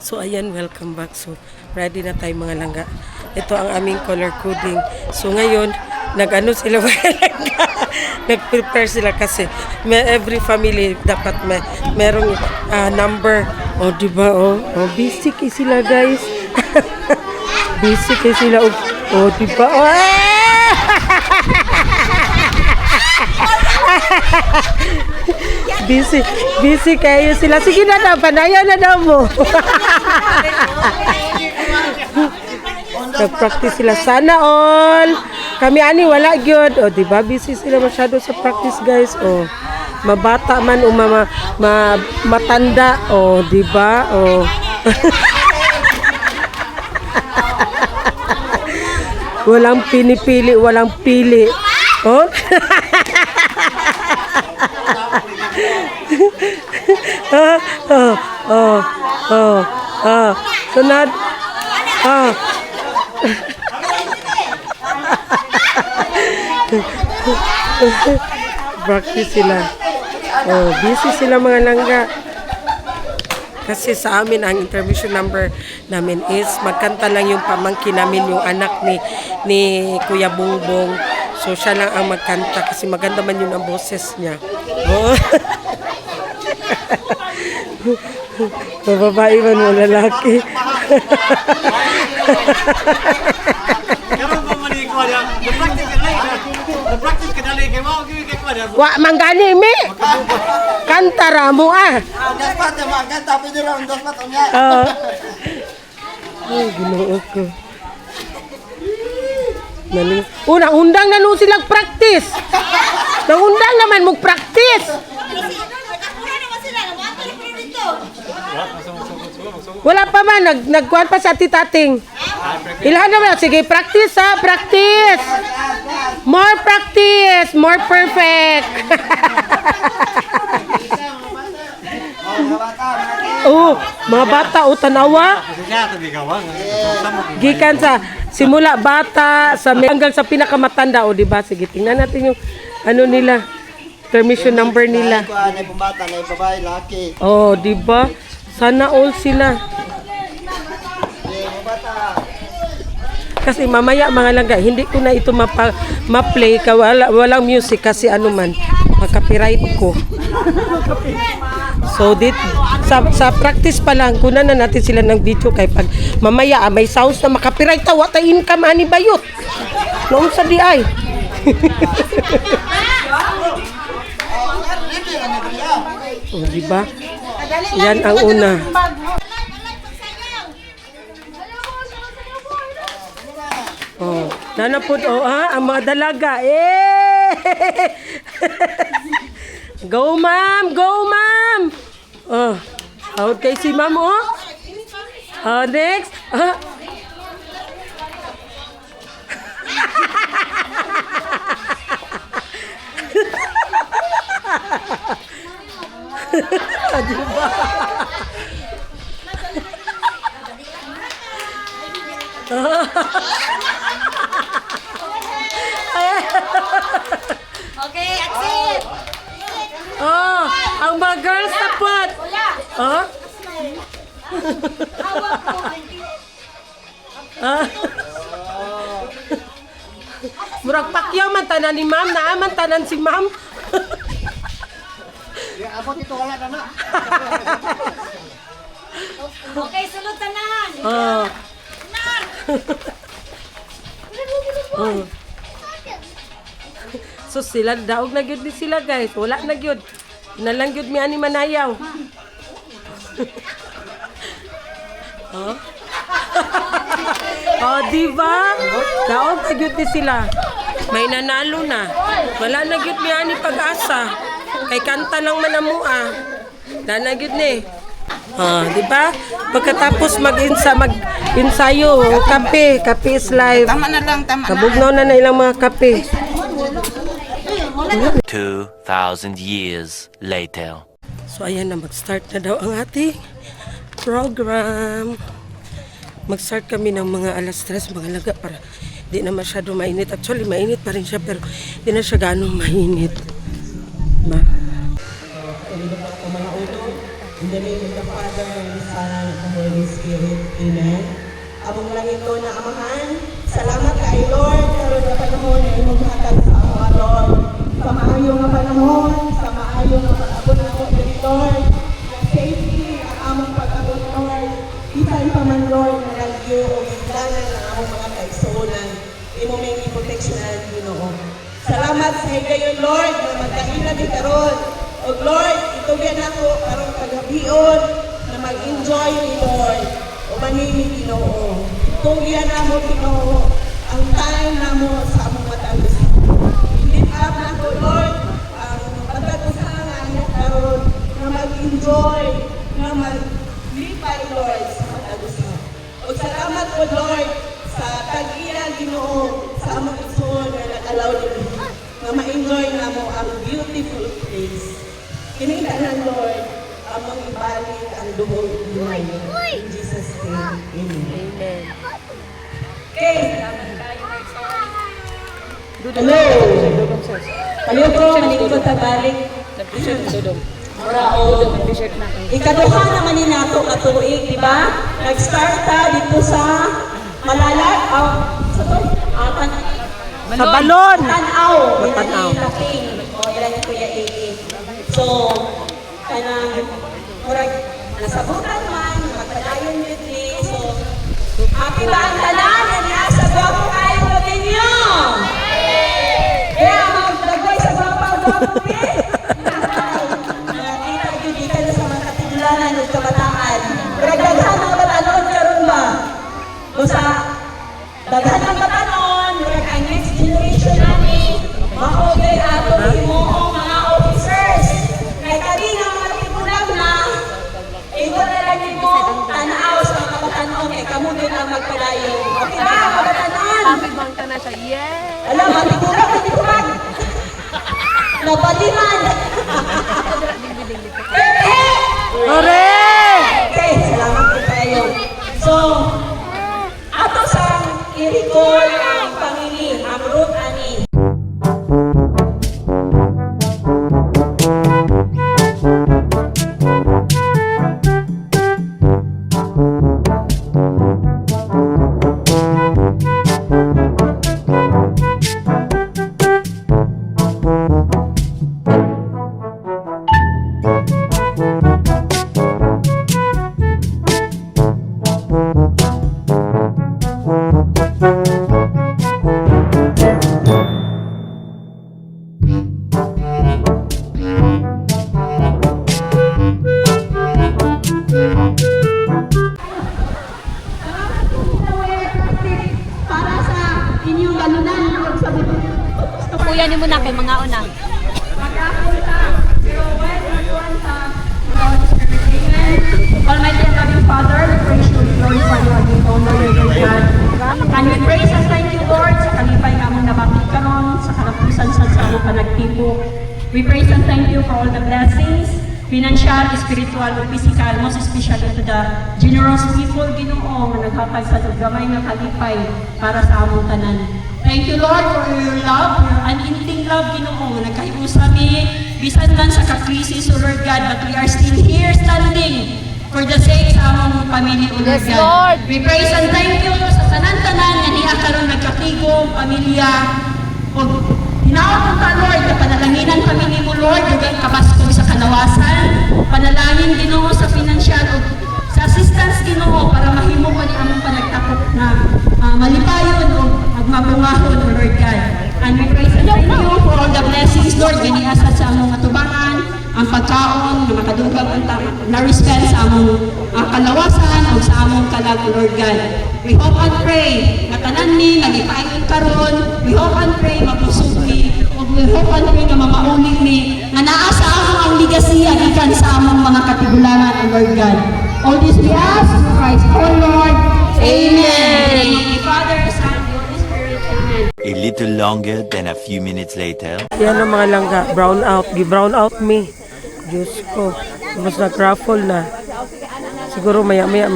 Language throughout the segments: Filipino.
So ayan, welcome back. So ready na tayo mga langga. Ito ang aming color coding. So ngayon, nag-ano sila mga langga. Nag-prepare sila kasi every family dapat merong number. O diba, busy kay sila guys. Busy kay sila. O diba, busy kayo sila. Sige na daw, panayaw na daw mo. Nag-practice sila. Sana all. Kami ani wala gyud. O diba, busy sila masyado sa practice guys. O mabata man o matanda. O diba, o. Walang pinipili, walang pili. O. Sunod. Practice sila. Busy sila mga langga. Kasi sa amin, ang intermission number namin is magkanta lang yung pamangkin namin, yung anak ni Kuya Bongbong. So, siya lang ang magkanta kasi maganda man yun ang boses niya. Babae man mo, lalaki. Wa manggani mi. Kantara mo Ginoo ko. Unang-undang na nung silang practice. Nang-undang naman mong practice. Wala pa man, nagkuhan pa sa titating. Ilahan naman, sige, practice ha, practice. More practice, more perfect. Mga bata o tanawa. Gikan sa simula bata hanggang sa pinakamatanda o diba? Sige, tingnan natin yung ano nila. Permission number nila. Oh, diba? Sana all sila. Kasi mamaya mga langga, hindi ko na ito ma-play walang music kasi ano man, mag-copyright ko. So sa practice pa lang kunan na natin sila ng video kay pag mamaya may sounds na makapiright tawa ta income ani bayot. Noon sa di ay. Oh, diba? Yan ang una. Oh, nanapod ang mga dalaga. Go ma'am, go ma'am. Out kay si ma'am next. Diba? Okay, accept. Ang mga girls dapat. Murag pakyaw man tanan ni ma'am, naaman tanan si ma'am. Abot ito wala na. Okay, sulod tanan. So sila daog na gyud ni sila guys. Wala na gyud. Nalang gyud mi ani manayaw. Diba? Daog na gyud ni sila. May nanalo na. Wala na gyud mi ani pag-asa. Kay kanta lang man amua. Wala na gyud ni. Diba? Pagkatapos mag-ensayo, kape is live. Tama na lang, tama na. Kabugnaw na ilang mga kape. 2,000 years later. So ayan na, mag-start na daw ang ating program. Mag-start kami ng mga alas 3, mga laga para di na masyado mainit. Actually, mainit pa rin siya pero di na siya ganong mainit. Diba? Holy Spirit. Amen. Among lang ito na Amahan, salamat kay Lord, karon na panahon na imong hatag sa mga Lord. Sa maayo nga panahon, sa maayo nga pag-abot ako diri Lord, na safety ang among pag-abot Lord. Bisan pa man Lord, na lagyo o higdanan ang among mga kaigsuonan. Imo may proteksyonan Ginoo. Salamat sa higayon Lord, na magkaila di karon. O Lord, itugyan ako karong paghabion na mag-enjoy ni Lord. O manini Ginoo. Tugyan na mo Ginoo ang time na mo sa among matagos. Lift up na ko Lord ang pagkakusangan niya karon na mag-enjoy, na maglipay Lord sa matagos. O salamat po Lord sa tag-iya Ginoo sa among igsoon na nag-allow nila na ma-enjoy na mo ang beautiful place. Kinitanan Lord among ibalik ang duhong buhay. In Jesus' name, Amen. Okay. Hello. Hello bro, manikot sa balik. Ikaduha naman ni nato katuig, di ba? Nag-start ta dito sa Malalag. Sa balon. Tanaw. Tanaw. O, ilan ni Kuya AA. So, kanang murag nasabutan man, magpadayon yun ni. So, happy ba ang tanan? Niya sa gwapo kayo gabi niyo. Kaya magdagay sa gwapo eh. Nakita yun, di ka na sa mga katigulanan at kabataan. Murag daghan ang batanon karon ba? O sa daghan ang batanon, murag ang next generation namin, maogay ato himuong mga officers. Kaya kanina mga tigulang na, ito na lang mo, tanaw sa mga kabatanon, kaya kamo din ang magpalayo. Okay ba, kabatanon? Bangka na siya. Yes! Alam, matigulang. Nabaliman. Hooray! Okay, salamat po kayo. So, ato sa i-recall ang pamilya, ang Ruth Ani. Para sa inyong galunan, sa Kuya ni mo na kay mga una. Almighty and loving Father, we praise you, we glorify you, and we honor you, Lord God. And we praise and thank you, Lord, sa kalipay nga mong nabakit karon, sa kalapusan sa among panagtibo. We praise and thank you for all the blessings, financial, spiritual, and physical, most especially to the generous people, Ginoo, nga naghatag sa gamay nga kalipay para sa among tanan. Thank you, Lord, for your love, your unending love, Ginoo, nga nagkaiusa mi, bisan man sa kakrisis, O Lord God, but we are still here standing for the sake sa among pamilya, O Lord Yes, God. Lord. We praise and thank you sa tanan-tanan nga niya karon nagkatigong pamilya. O hinaot mo ta, Lord, na panalanginan kami ni mo, Lord, dugang kabasko sa kalawasan, panalangin Ginoo sa financial o sa assistance Ginoo para mahimo ko ni among panagtakop na malipayon o magmabungahon, O Lord God. And we praise and thank you for all the blessings, Lord, ganiasad sa among atubangan, ang pagkaon na makadugang na-respect sa among kalawasan o sa among kalag, Lord God. We hope and pray na tanan ni nagipayon karon. We hope and pray mapusog mi. We hope and pray na mamauling mi na naa sa among ang ligasiya gikan sa among mga katigulangan, Lord God. All this we ask in Christ, oh Lord. Amen. Father, Son, Holy Spirit. Amen. A little longer than a few minutes later. Yan ang mga langga. Brown out. Gi-brown out me. Diyos ko. Tapos nag-raffle na. Siguro maya-maya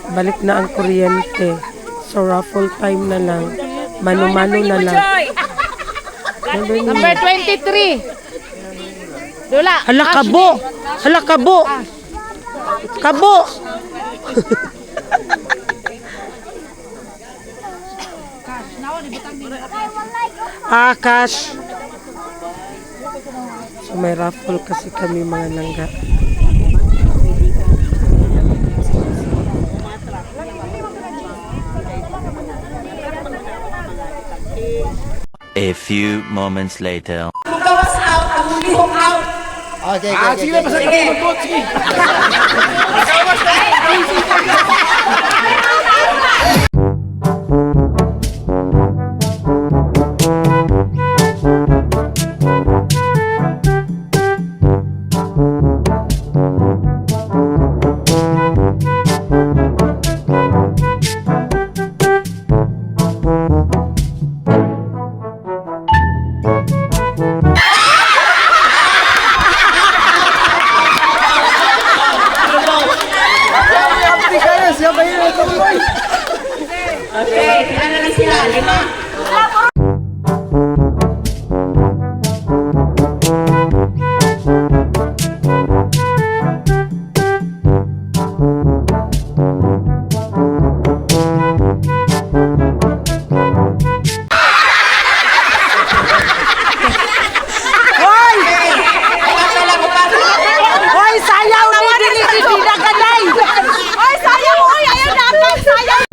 balik na ang kuryente. So raffle time na lang. Mano-mano na lang. Number 23. Dula. Hala kabo! Hala kabo! Kabo. Cash. So may raffle kasi kami mga langga. A few moments later. Gawas out, ang lihong out. Okay, sige. Sige. Okay, ilan na lang sila? 5. Hoy, sayaw ni dili na kanay. Oy, sayang mo! Ayaw natin! Sayang!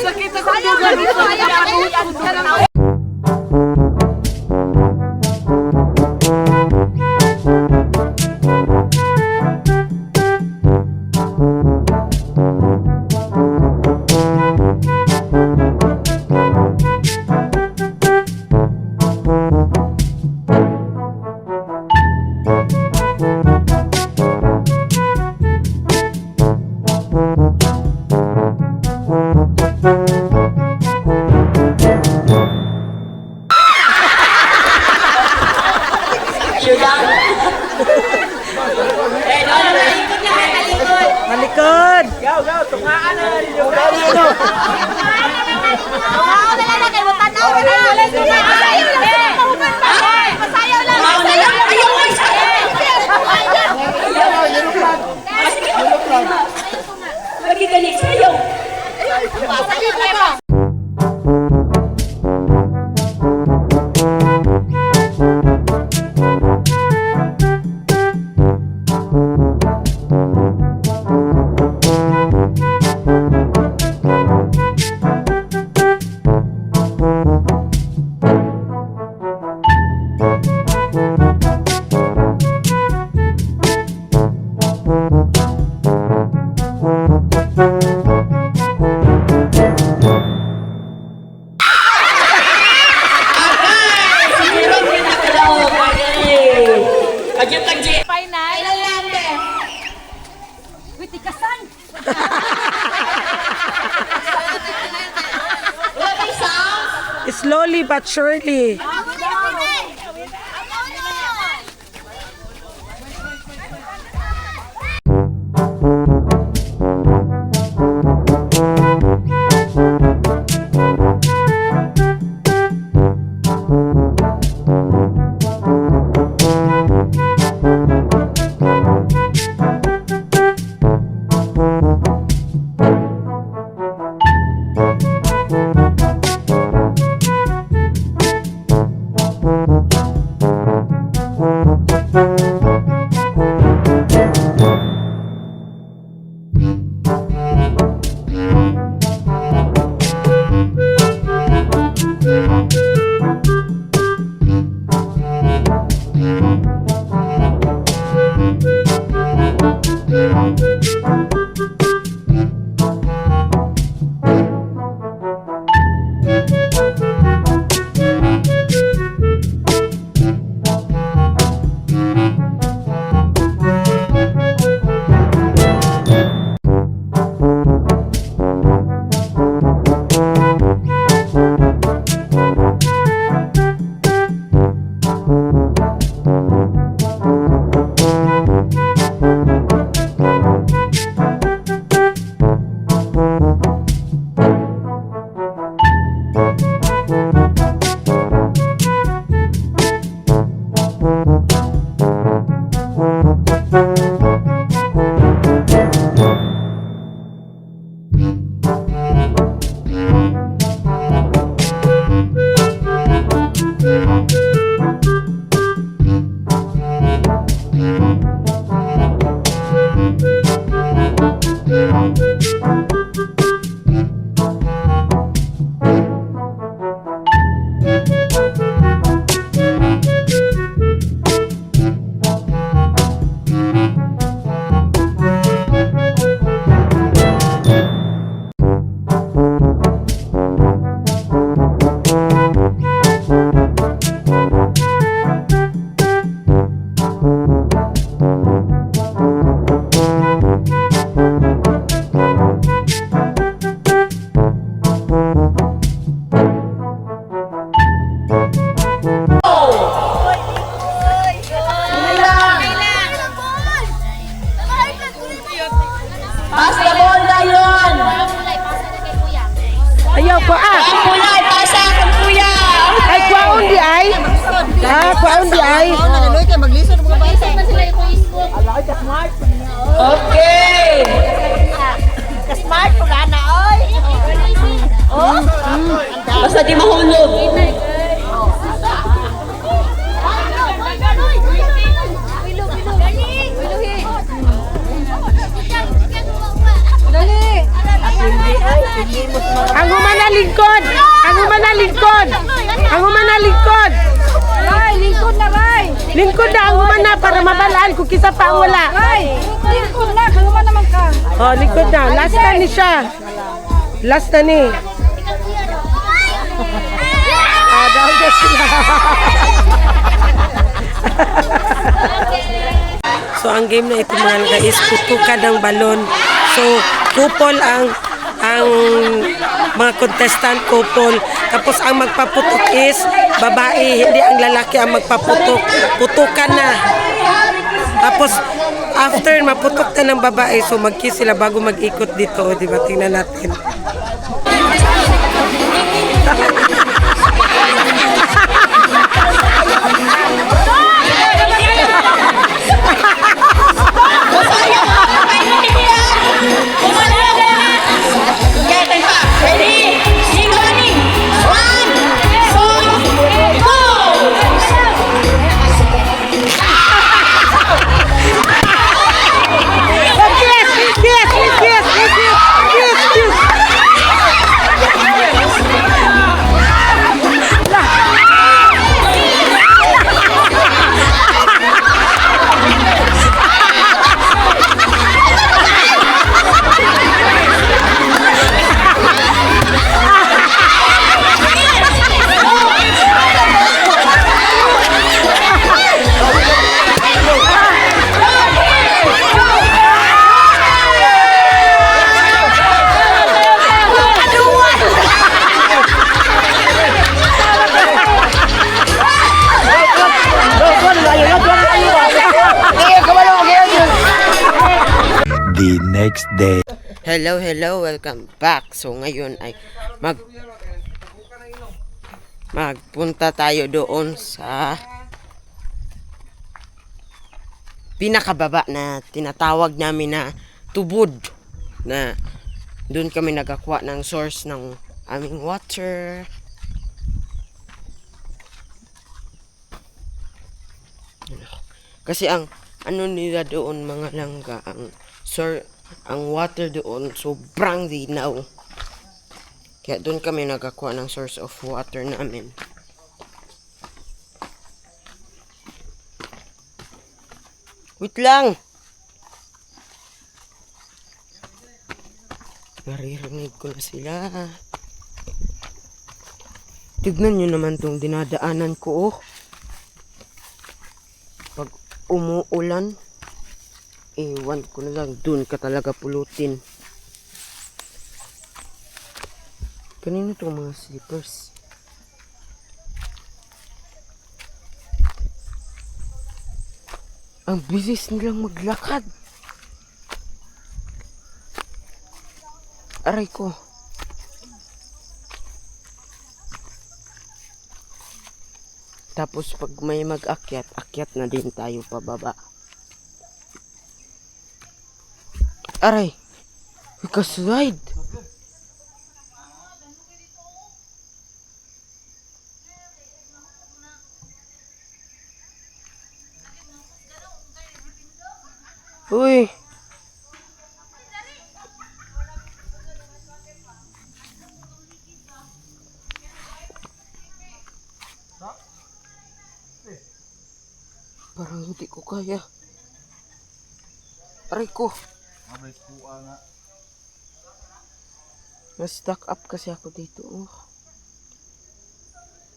Sakit ako! Sayang! Malikod. Wow, dala na kayo! Tanaw na! Masayaw lang! Masayaw lang! Magigaling sa'yo. Masayaw lang! Final. Ilan lang, be? Wait, ikasan! Wala ba isang? Slowly but surely. Basketball na yun! Ayaw ko Kulay, pasa kung kuya! Ay, kwaon di ay. Kwaon di ay. Okay! Smart po na oy! Oh? Basta di mahulog. Ang humana lingkod. Ang humana lingkod. Ang humana lingkod. Ray, lingkod na, Ray. Lingkod na ang humana para mabalaan kung kisa pa ang wala. Ray, lingkod na. Kagawa naman ka. Oh, lingkod na. Last na ni siya. Last na ni. Daw na sila. So, ang game na ito mga laga is putukan ng balon. So, couple ang mga contestant couple. Tapos ang magpaputok is babae, hindi ang lalaki ang magpaputok. Putukan na. Tapos after maputok na ng babae, so mag-kiss sila bago mag-ikot dito. O, diba? Tingnan natin. The next day. Hello, welcome back. So ngayon ay magpunta tayo doon sa pinakababa na tinatawag namin na tubod, na doon kami nagakuha ng source ng aming water. Kasi ang ano nila doon mga langga, ang water doon sobrang linaw. Kaya doon kami nagakuha ng source of water namin. Wait lang! Naririnig ko na sila. Tignan nyo naman tong dinadaanan ko, oh. Pag umuulan, ewan ko na lang, dun ka talaga pulutin. Kanino itong mga slippers? Ang bilis nilang maglakad. Aray ko. Tapos pag may mag-akyat, akyat na din tayo pababa. Aray! Ika-slide! Uy! Parang hindi ko kaya. Aray ko. Na-stuck up kasi ako dito. Oh.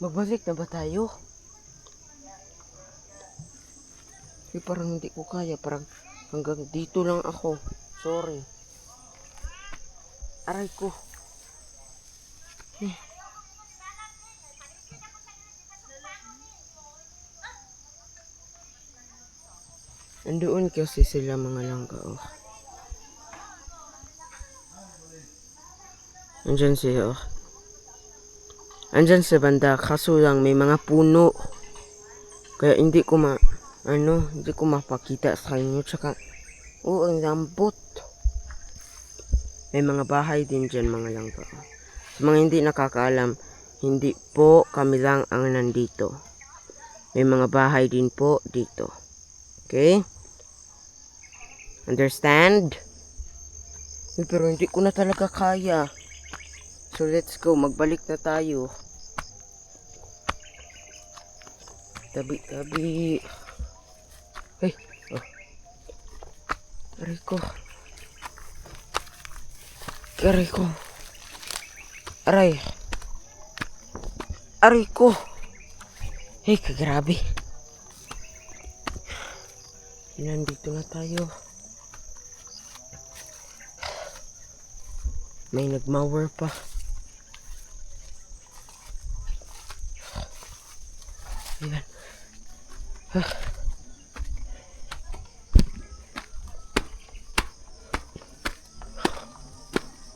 Magbalik na ba tayo? Parang hindi ko kaya. Parang hanggang dito lang ako. Sorry. Aray ko. Andoon kasi sila mga langka. Oh. Andyan siya. Oh. Andyan sa banda. Kaso lang may mga puno. Kaya hindi ko hindi ko mapakita sa inyo. Tsaka, ang lambot. May mga bahay din dyan mga langka. Sa mga hindi nakakaalam, hindi po kami lang ang nandito. May mga bahay din po dito. Okay? Understand? Pero hindi ko na talaga kaya. So let's go. Magbalik na tayo. Tabi-tabi. Hey. Oh. Aray ko. Aray ko. Aray. Aray ko. Hey, kagrabe. Nandito na tayo. May nagmower pa. Ayan.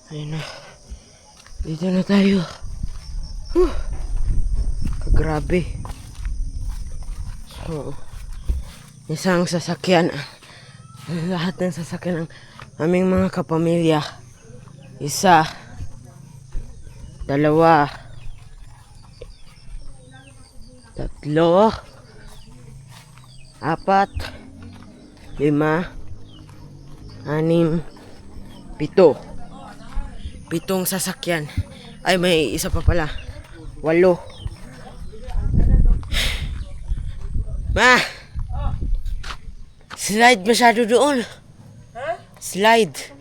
Ayan na. Dito na tayo. Kagrabe. So, isang sasakyan. Lahat ng sasakyan ng aming mga kapamilya. Isa. Dalawa. Tatlo. Apat. 5. 6. 7. 7 sasakyan. Ay, may isa pa pala. 8. Ma! Slide masyado doon. Ha? Slide.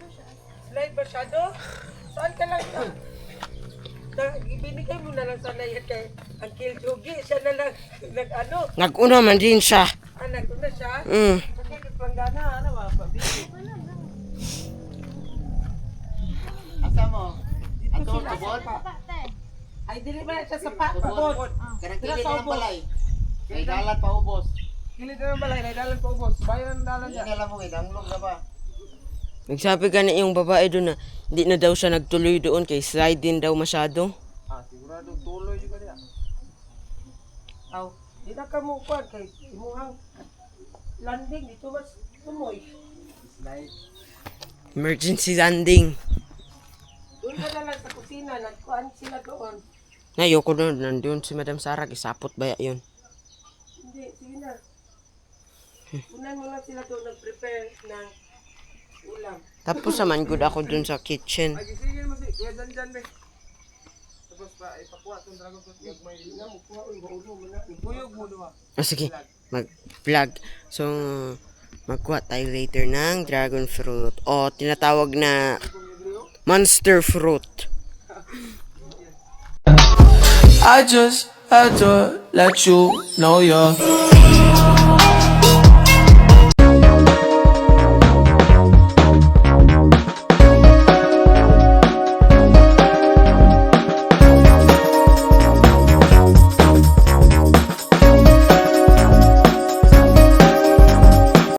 Slide masyado? Saan ka lang ito? Ibinigay mo na lang sana yan kay Uncle Jogi. Siya na lang nag-ano. Nag-una man din siya. Anak ko na siya. Planggana, ano ba? Asa mo? Ato, tubod? Ay, dili ba na siya sa patubod? Karang kilid na lang balay. Kay dalat pa ubos. Kilid na ng balay, naidalan pa ubos. Bayan ang dalan Yan na lang mo, idanglog na ba? Nagsabi ka na yung babae doon na hindi na daw siya nagtuloy doon kay slide din daw masyado. Sigurado tuloy juga dia. Aw, di na ka mo kuwan kay imuhang landing dito mas tumoy. Slide. Emergency landing. Doon ka na lang sa kusina, nagkuhan sila doon. Ayoko doon, nandun si Madam Sarah, isapot ba yun? Hindi, sige na. Unan mo lang sila doon nag-prepare ng ulam. Tapos naman good ako doon sa kitchen. Sige mo si, kuya dyan be. Tapos pa ipakuha tong dragon fruit gagmay na mo kuha ulo mo na. Buyog mo duha. Sige, mag-vlog. So, magkuha tayo later ng dragon fruit. O, tinatawag na monster fruit. I just had to let you know you're